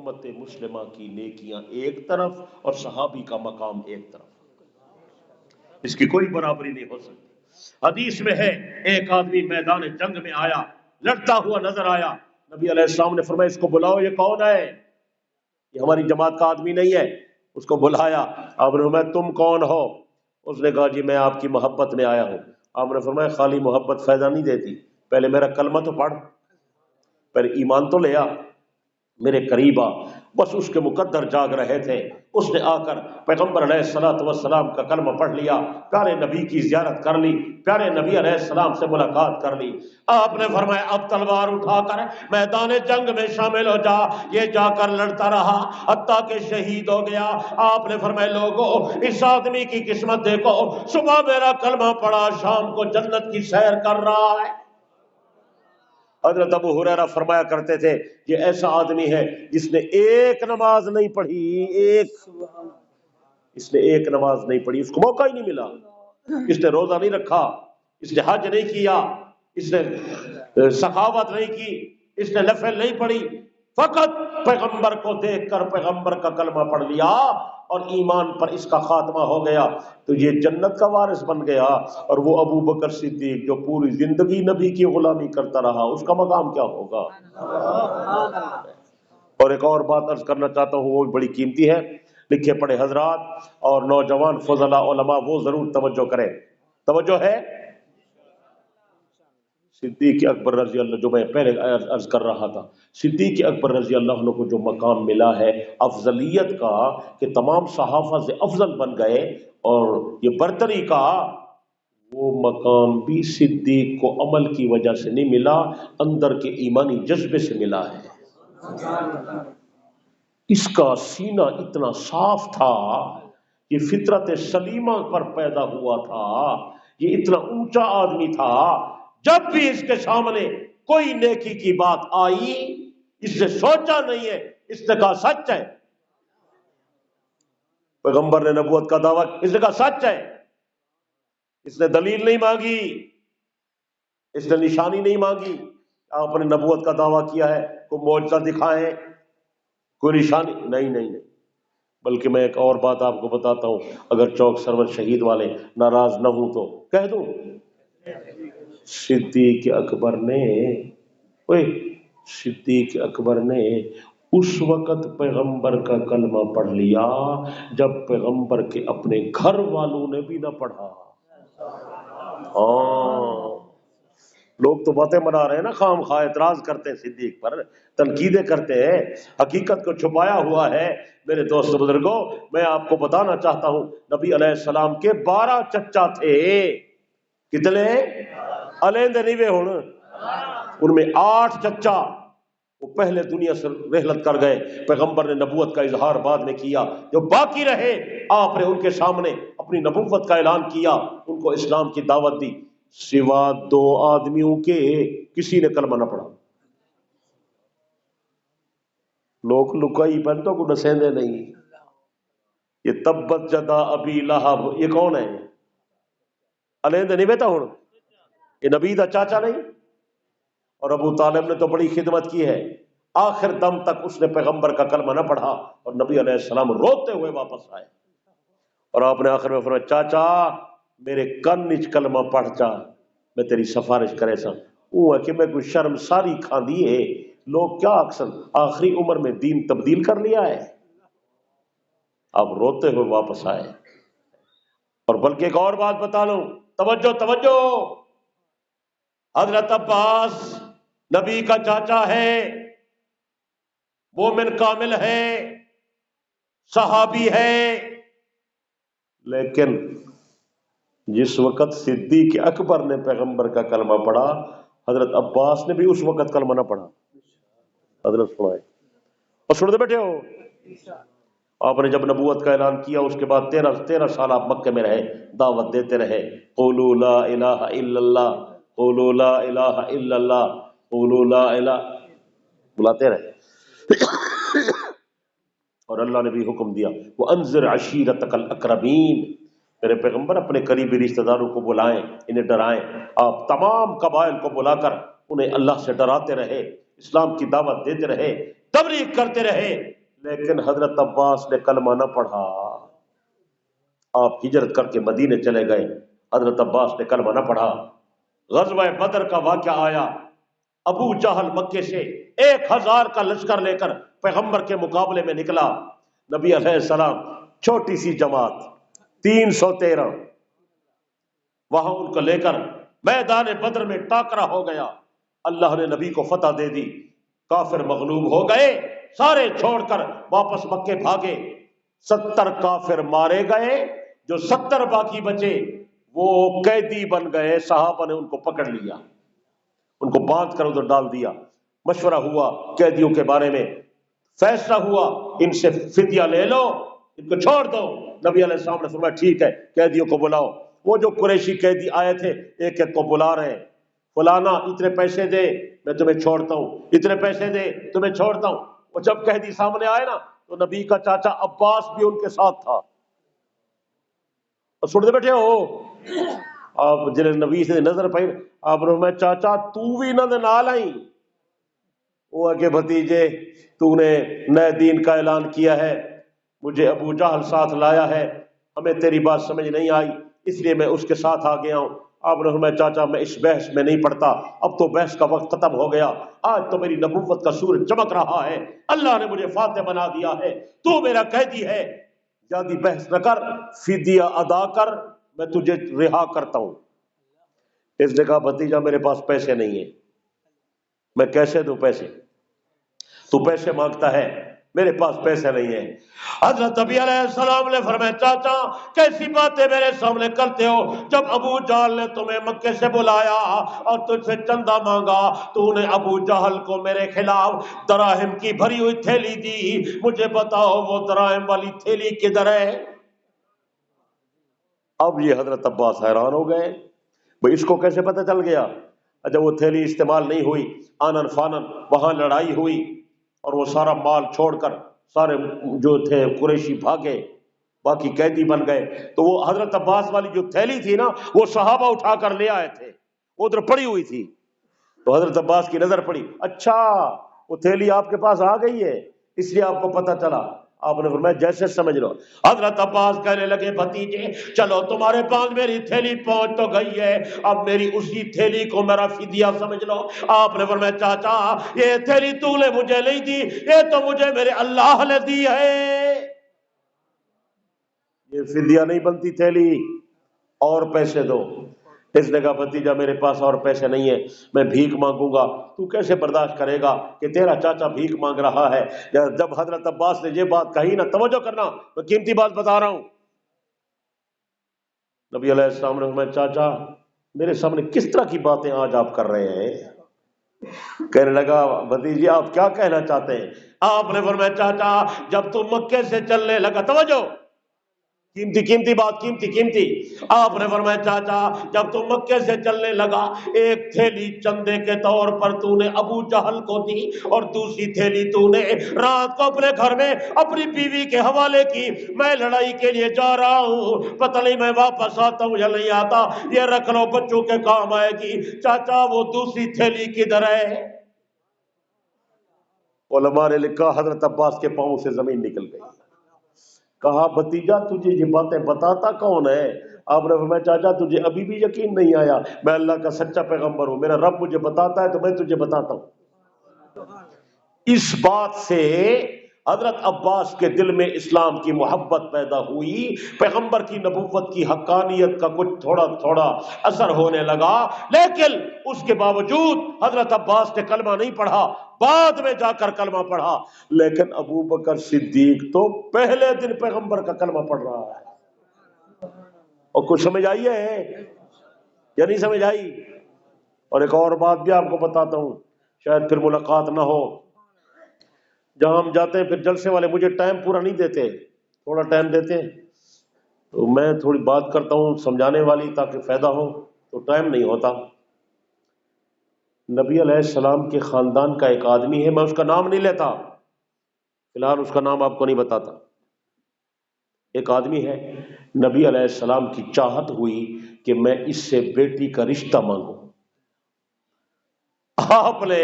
امت مسلمہ کی نیکیاں ایک طرف اور صحابی کا مقام ایک طرف، اس کی کوئی برابری نہیں ہو سکتی۔ حدیث میں ہے ایک آدمی میدان جنگ میں آیا، لڑتا ہوا نظر آیا، نبی علیہ السلام نے فرمایا اس کو بلاؤ، یہ کون ہے؟ یہ ہماری جماعت کا آدمی نہیں ہے۔ اس کو بلایا، آپ نے فرمایا تم کون ہو؟ اس نے کہا جی میں آپ کی محبت میں آیا ہوں۔ آپ نے فرمایا خالی محبت فائدہ نہیں دیتی، پہلے میرا کلمہ تو پڑھ، پہلے ایمان تو لے آ، میرے قریب آ۔ بس اس کے مقدر جاگ رہے تھے، اس نے آ کر پیغمبر علیہ الصلوۃ والسلام کا کلمہ پڑھ لیا، پیارے نبی کی زیارت کر لی، پیارے نبی علیہ السلام سے ملاقات کر لی۔ آپ نے فرمایا اب تلوار اٹھا کر میدان جنگ میں شامل ہو جا۔ یہ جا کر لڑتا رہا حتیٰ کہ شہید ہو گیا۔ آپ نے فرمایا لوگوں اس آدمی کی قسمت دیکھو، صبح میرا کلمہ پڑھا، شام کو جنت کی سیر کر رہا ہے۔ حضرت ابو ہریرہ فرمایا کرتے تھے یہ ایسا آدمی ہے جس نے ایک نماز نہیں پڑھی، اس نے ایک نماز نہیں پڑھی، اس کو موقع ہی نہیں ملا، اس نے روزہ نہیں رکھا، اس نے حج نہیں کیا، اس نے سخاوت نہیں کی، اس نے نفل نہیں پڑھی، فقط پیغمبر کو دیکھ کر پیغمبر کا کلمہ پڑھ لیا اور ایمان پر اس کا خاتمہ ہو گیا تو یہ جنت کا وارث بن گیا۔ اور وہ ابو بکر صدیق جو پوری زندگی نبی کی غلامی کرتا رہا، اس کا مقام کیا ہوگا؟ اور ایک اور بات عرض کرنا چاہتا ہوں، وہ بڑی قیمتی ہے، لکھے پڑھے حضرات اور نوجوان فضلاء علماء وہ ضرور توجہ کریں۔ توجہ ہے صدیق اکبر رضی اللہ، جو میں پہلے عرض کر رہا تھا، صدیق اکبر رضی اللہ عنہ کو جو مقام ملا ہے افضلیت کا کہ تمام صحابہ سے افضل بن گئے، اور یہ برتری کا، وہ مقام بھی صدیق کو عمل کی وجہ سے نہیں ملا، اندر کے ایمانی جذبے سے ملا ہے۔ اس کا سینہ اتنا صاف تھا، یہ فطرت سلیمہ پر پیدا ہوا تھا، یہ اتنا اونچا آدمی تھا، جب بھی اس کے سامنے کوئی نیکی کی بات آئی اس نے سوچا نہیں ہے، اس نے کہا سچ ہے۔ پیغمبر نے نبوت کا دعویٰ، اس نے کہا سچ ہے، اس نے دلیل نہیں مانگی، اس نے نشانی نہیں مانگی۔ آپ نے نبوت کا دعویٰ کیا ہے، کوئی معجزہ دکھائیں، کوئی نشانی نہیں، نہیں نہیں، بلکہ میں ایک اور بات آپ کو بتاتا ہوں، اگر چوک سرور شہید والے ناراض نہ ہوں تو کہہ دوں، صدیق اکبر نے اس وقت پیغمبر کا کلمہ پڑھ لیا جب پیغمبر کے اپنے گھر والوں نے بھی نہ پڑھا۔ لوگ تو باتیں بنا رہے ہیں نا، خام خواہ اعتراض کرتے ہیں صدیق پر، تنقیدیں کرتے ہیں، حقیقت کو چھپایا ہوا ہے۔ میرے دوست بزرگوں، میں آپ کو بتانا چاہتا ہوں نبی علیہ السلام کے 12 چچا تھے۔ کتنے؟ علیندے نہیں وے ہن، ان میں 8 چچا وہ پہلے دنیا سے رحلت کر گئے، پیغمبر نے نبوت کا اظہار بعد میں کیا، جو باقی رہے آپ نے ان کے سامنے اپنی نبوت کا اعلان کیا، ان کو اسلام کی دعوت دی، سوا 2 آدمیوں کے کسی نے کلمہ نہ پڑھا۔ لوگ لکائی پہنتوں کو نسیندے نہیں۔ یہ تبت جدا ابی لہب، یہ کون ہے؟ علیندے نہیں بیتا ہوں، یہ نبی دا چاچا نہیں؟ اور ابو طالب نے تو بڑی خدمت کی ہے، آخر دم تک اس نے پیغمبر کا کلمہ نہ پڑھا، اور نبی علیہ السلام روتے ہوئے واپس آئے، اور آپ نے آخر میں فرمایا چاچا میرے کن نچ کلمہ پڑھ چا، میں تیری سفارش کرے سا۔ وہ ہے کہ میں کوئی شرم ساری کھاندی ہے، لوگ کیا اکثر آخری عمر میں دین تبدیل کر لیا ہے۔ آپ روتے ہوئے واپس آئے۔ اور بلکہ ایک اور بات بتا لوں، توجہ توجہ، حضرت عباس نبی کا چاچا ہے، مومن کامل ہے، صحابی ہے، لیکن جس وقت صدیق اکبر نے پیغمبر کا کلمہ پڑھا، حضرت عباس نے بھی اس وقت کلمہ نہ پڑھا۔ حضرت سنائے اور سنتے بیٹھے ہو، آپ نے جب نبوت کا اعلان کیا اس کے بعد 13 سال آپ مکے میں رہے، دعوت دیتے رہے، قولوا لا الہ الا اللہ، قولوا لا الہ الا اللہ، قولوا لا الہ، بلاتے رہے۔ اور اللہ نے بھی حکم دیا وَأَنذِرْ عَشِيرَتَكَ الْأَقْرَبِينَ، میرے پیغمبر اپنے قریبی رشتہ داروں کو بلائیں، انہیں ڈرائیں۔ آپ تمام قبائل کو بلا کر انہیں اللہ سے ڈراتے رہے، اسلام کی دعوت دیتے رہے، تبلیغ کرتے رہے، لیکن حضرت عباس نے کلمہ نہ پڑھا. آپ ہجرت کر کے مدینے چلے گئے، حضرت عباس نے کلمہ نہ پڑھا. غزوہ بدر کا واقعہ آیا، ابو جہل مکے سے 1000 کا لشکر لے کر پیغمبر کے مقابلے میں نکلا. نبی علیہ السلام چھوٹی سی جماعت 313 وہاں ان کو لے کر میدان بدر میں ٹاکرا ہو گیا. اللہ نے نبی کو فتح دے دی، کافر مغلوب ہو گئے، سارے چھوڑ کر واپس مکے بھاگے. 70 کافر مارے گئے، جو 70 باقی بچے وہ قیدی بن گئے. صحابہ نے ان کو پکڑ لیا، ان کو باندھ کر ادھر ڈال دیا. مشورہ ہوا قیدیوں کے بارے میں، فیصلہ ہوا ان سے فدیہ لے لو، ان کو چھوڑ دو. نبی علیہ السلام نے فرمایا ٹھیک ہے، قیدیوں کو بلاؤ. وہ جو قریشی قیدی آئے تھے ایک ایک کو بلا رہے ہیں، فلانا اتنے پیسے دے میں تمہیں چھوڑتا ہوں، اتنے پیسے دے تمہیں چھوڑتا ہوں. وہ جب قیدی سامنے آئے نا تو نبی کا چاچا عباس بھی ان کے ساتھ تھا. اور سنتے بیٹھے ہو آپ جنہیں نبی سے نظر پائی، آپ نے میں چاچا تو بھی نہ نال آئی. وہ کہ بھتیجے تو نے نئے دین کا اعلان کیا ہے، مجھے ابو جہل ساتھ لایا ہے، ہمیں تیری بات سمجھ نہیں آئی اس لیے میں اس کے ساتھ آ گیا ہوں. آپ نے فرمایا چاچا میں اس بحث میں نہیں پڑتا، اب تو بحث کا وقت ختم ہو گیا، آج تو میری نبوت کا سورج چمک رہا ہے، اللہ نے مجھے فاتح بنا دیا ہے، تو میرا قیدی ہے، زیادہ بحث نہ کر، فدیہ ادا کر، میں تجھے رہا کرتا ہوں. اس نے کہا بھتیجا میرے پاس پیسے نہیں ہیں، میں کیسے دوں پیسے، تو پیسے مانگتا ہے، میرے پاس پیسے نہیں ہیں. حضرت نبی علیہ السلام نے فرمایا چاچا کیسی باتیں میرے سامنے کرتے ہو، جب ابو جہل نے تمہیں مکے سے بلایا اور تجھ سے چندہ مانگا تو نے ابو جہل کو میرے خلاف دراہم کی بھری ہوئی تھیلی دی، مجھے بتاؤ وہ دراہم والی تھیلی کدھر ہے؟ اب یہ حضرت عباس حیران ہو گئے، بھئی اس کو کیسے پتہ چل گیا؟ جب وہ تھیلی استعمال نہیں ہوئی، آنن فانن وہاں لڑائی ہوئی اور وہ سارا مال چھوڑ کر سارے جو تھے قریشی بھاگے، باقی قیدی بن گئے. تو وہ حضرت عباس والی جو تھیلی تھی نا وہ صحابہ اٹھا کر لے آئے تھے، وہ ادھر پڑی ہوئی تھی. تو حضرت عباس کی نظر پڑی، اچھا وہ تھیلی آپ کے پاس آ گئی ہے اس لیے آپ کو پتہ چلا. آپ نے فرمایا جیسے سمجھ لو. حضرت عباس کہنے لگے بھتیجے چلو تمہارے پاس میری تھیلی پہنچ تو گئی ہے، اب میری اسی تھیلی کو میرا فدیہ سمجھ لو. آپ نے فرمایا چاچا یہ تھیلی تو نے مجھے نہیں دی، یہ تو مجھے میرے اللہ نے دی ہے، یہ فدیہ نہیں بنتی تھیلی، اور پیسے دو. اس نے کہا بھتیجا میرے پاس اور پیسے نہیں ہیں، میں بھیک مانگوں گا. تو کیسے برداشت کرے گا کہ تیرا چاچا بھیک مانگ رہا ہے؟ جب حضرت عباس نے یہ بات کہی نا، توجہ کرنا میں قیمتی بات بتا رہا ہوں. نبی علیہ السلام نے فرمایا چاچا میرے سامنے کس طرح کی باتیں آج آپ کر رہے ہیں؟ کہنے لگا بھتیجی آپ کیا کہنا چاہتے ہیں؟ آپ نے فرمایا چاچا جب تم مکے سے چلنے لگا، توجہ قیمتی بات، قیمتی. آپ نے فرمایا چاچا جب تم مکے سے چلنے لگا ایک تھیلی چندے کے طور پر تو نے ابو جہل کو دی اور دوسری تھیلی تو نے رات کو اپنے گھر میں اپنی بیوی کے حوالے کی، میں لڑائی کے لیے جا رہا ہوں، پتہ نہیں میں واپس آتا ہوں یا نہیں آتا، یہ رکھ لو بچوں کے کام آئے گی. چاچا وہ دوسری تھیلی کدھر ہے؟ علماء نے لکھا حضرت عباس کے پاؤں سے زمین نکل گئی. کہا بھتیجا تجھے یہ باتیں بتاتا کون ہے؟ آپ نے فرمایا چاچا تجھے ابھی بھی یقین نہیں آیا، میں اللہ کا سچا پیغمبر ہوں، میرا رب مجھے بتاتا ہے تو میں تجھے بتاتا ہوں. اس بات سے حضرت عباس کے دل میں اسلام کی محبت پیدا ہوئی، پیغمبر کی نبوت کی حقانیت کا کچھ تھوڑا تھوڑا اثر ہونے لگا. لیکن اس کے باوجود حضرت عباس نے کلمہ نہیں پڑھا، بعد میں جا کر کلمہ پڑھا. لیکن ابو بکر صدیق تو پہلے دن پیغمبر کا کلمہ پڑھ رہا ہے. اور کچھ سمجھ آئی ہے یا نہیں سمجھ آئی؟ اور ایک اور بات بھی آپ کو بتاتا ہوں، شاید پھر ملاقات نہ ہو. جہاں ہم جاتے ہیں پھر جلسے والے مجھے ٹائم پورا نہیں دیتے، تھوڑا ٹائم دیتے ہیں تو میں تھوڑی بات کرتا ہوں سمجھانے والی تاکہ فائدہ ہو، تو ٹائم نہیں ہوتا. نبی علیہ السلام کے خاندان کا ایک آدمی ہے، میں اس کا نام نہیں لیتا، فی الحال اس کا نام آپ کو نہیں بتاتا. ایک آدمی ہے، نبی علیہ السلام کی چاہت ہوئی کہ میں اس سے بیٹی کا رشتہ مانگوں. آپ نے